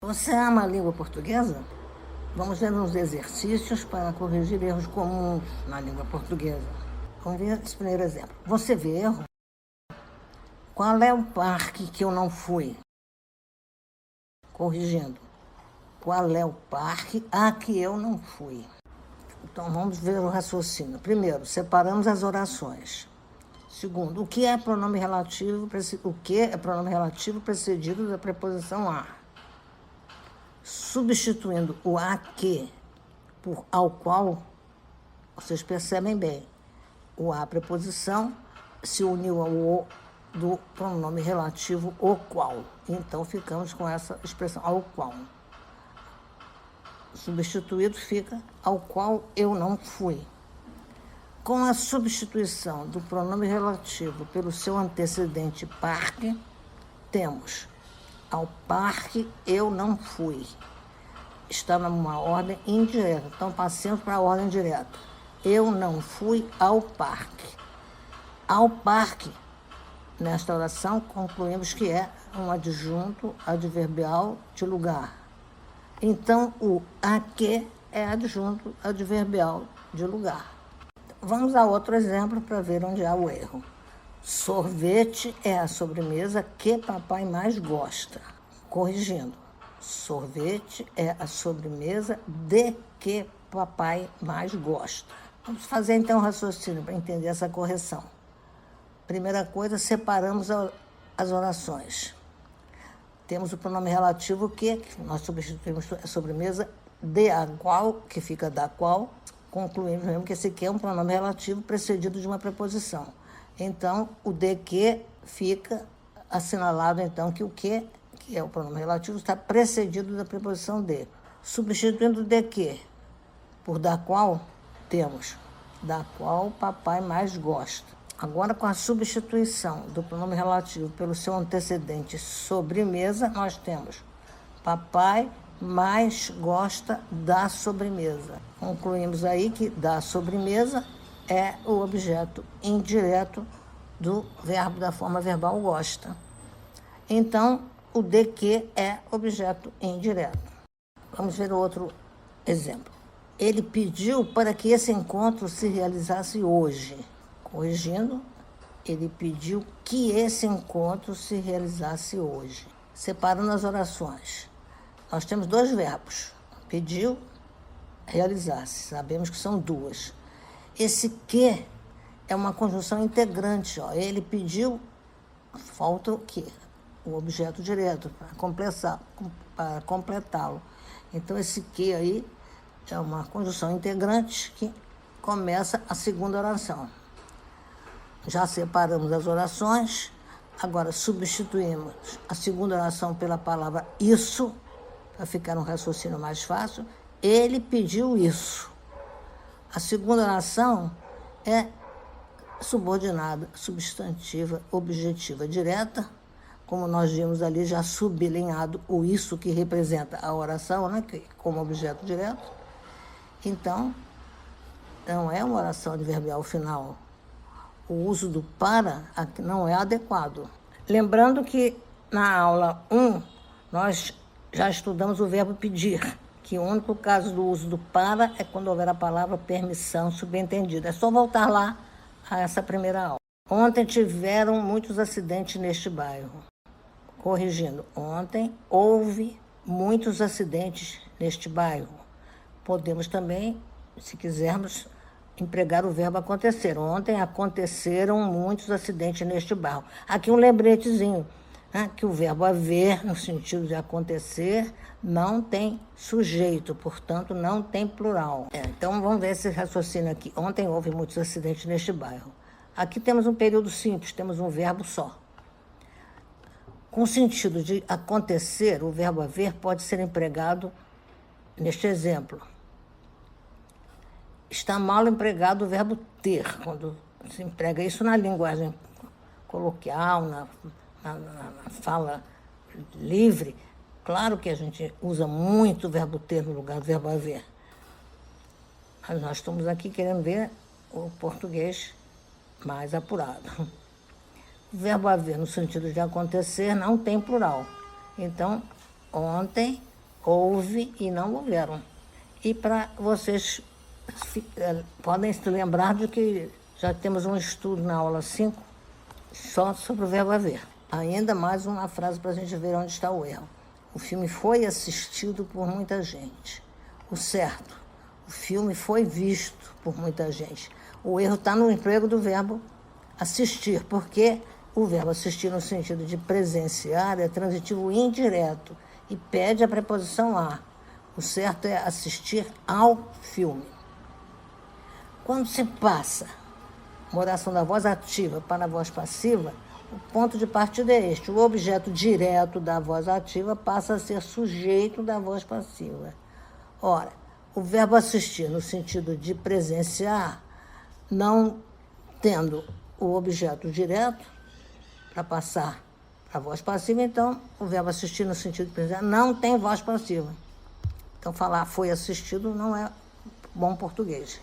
Você ama a língua portuguesa? Vamos ver uns exercícios para corrigir erros comuns na língua portuguesa. Vamos ver esse primeiro exemplo. Você vê erro? Qual é o parque que eu não fui? Corrigindo. Qual é o parque a que eu não fui? Então, vamos ver o raciocínio. Primeiro, separamos as orações. Segundo, o que é pronome relativo precedido da preposição a? Substituindo o a que por ao qual, vocês percebem bem, o a preposição se uniu ao o do pronome relativo o qual. Então, ficamos com essa expressão, ao qual. Substituído fica ao qual eu não fui. Com a substituição do pronome relativo pelo seu antecedente parque, temos ao parque eu não fui. Está numa ordem indireta, então passemos para a ordem direta. Eu não fui ao parque. Ao parque, nesta oração, concluímos que é um adjunto adverbial de lugar. Então, o a que é adjunto adverbial de lugar. Vamos a outro exemplo para ver onde há o erro. Sorvete é a sobremesa que papai mais gosta. Corrigindo. Sorvete é a sobremesa de que papai mais gosta. Vamos fazer então um raciocínio para entender essa correção. Primeira coisa, separamos as orações. Temos o pronome relativo que nós substituímos a sobremesa de a qual, que fica da qual. Concluímos mesmo que esse que é um pronome relativo precedido de uma preposição. Então, o de que fica assinalado, então, que o que é o pronome relativo, está precedido da preposição de. Substituindo o de que por da qual, temos da qual papai mais gosta. Agora, com a substituição do pronome relativo pelo seu antecedente sobremesa, nós temos papai mais gosta da sobremesa. Concluímos aí que da sobremesa é o objeto indireto do verbo da forma verbal gosta. Então, o de que é objeto indireto. Vamos ver outro exemplo. Ele pediu para que esse encontro se realizasse hoje. Corrigindo, ele pediu que esse encontro se realizasse hoje. Separando as orações. Nós temos dois verbos. Pediu, realizar-se. Sabemos que são duas. Esse que é uma conjunção integrante. Ó. Ele pediu, falta o que? O objeto direto, para completá-lo. Então, esse que aí é uma conjunção integrante que começa a segunda oração. Já separamos as orações, agora substituímos a segunda oração pela palavra isso, para ficar um raciocínio mais fácil. Ele pediu isso. A segunda oração é subordinada, substantiva, objetiva, direta, como nós vimos ali já sublinhado o isso que representa a oração, né, como objeto direto. Então, não é uma oração adverbial final. O uso do para não é adequado. Lembrando que na aula 1, nós já estudamos o verbo pedir, que o único caso do uso do para é quando houver a palavra permissão subentendida. É só voltar lá a essa primeira aula. Ontem tiveram muitos acidentes neste bairro. Corrigindo, ontem houve muitos acidentes neste bairro. Podemos também, se quisermos, empregar o verbo acontecer. Ontem aconteceram muitos acidentes neste bairro. Aqui um lembretezinho, né, que o verbo haver, no sentido de acontecer, não tem sujeito, portanto, não tem plural. Então, vamos ver esse raciocínio aqui. Ontem houve muitos acidentes neste bairro. Aqui temos um período simples, temos um verbo só. Com o sentido de acontecer, o verbo haver pode ser empregado neste exemplo. Está mal empregado o verbo ter, quando se emprega isso na linguagem coloquial, na fala livre. Claro que a gente usa muito o verbo ter no lugar do verbo haver. Mas nós estamos aqui querendo ver o português mais apurado. O verbo haver, no sentido de acontecer, não tem plural. Então, ontem houve e não houveram. E para vocês podem se lembrar de que já temos um estudo na aula 5 só sobre o verbo haver. Ainda mais uma frase para a gente ver onde está o erro. O filme foi assistido por muita gente. O certo, o filme foi visto por muita gente. O erro está no emprego do verbo assistir, porque o verbo assistir no sentido de presenciar é transitivo indireto e pede a preposição a. O certo é assistir ao filme. Quando se passa uma oração da voz ativa para a voz passiva, o ponto de partida é este. O objeto direto da voz ativa passa a ser sujeito da voz passiva. Ora, o verbo assistir no sentido de presenciar, não tendo o objeto direto para passar para a voz passiva, então o verbo assistir no sentido de presenciar não tem voz passiva. Então falar foi assistido não é bom português.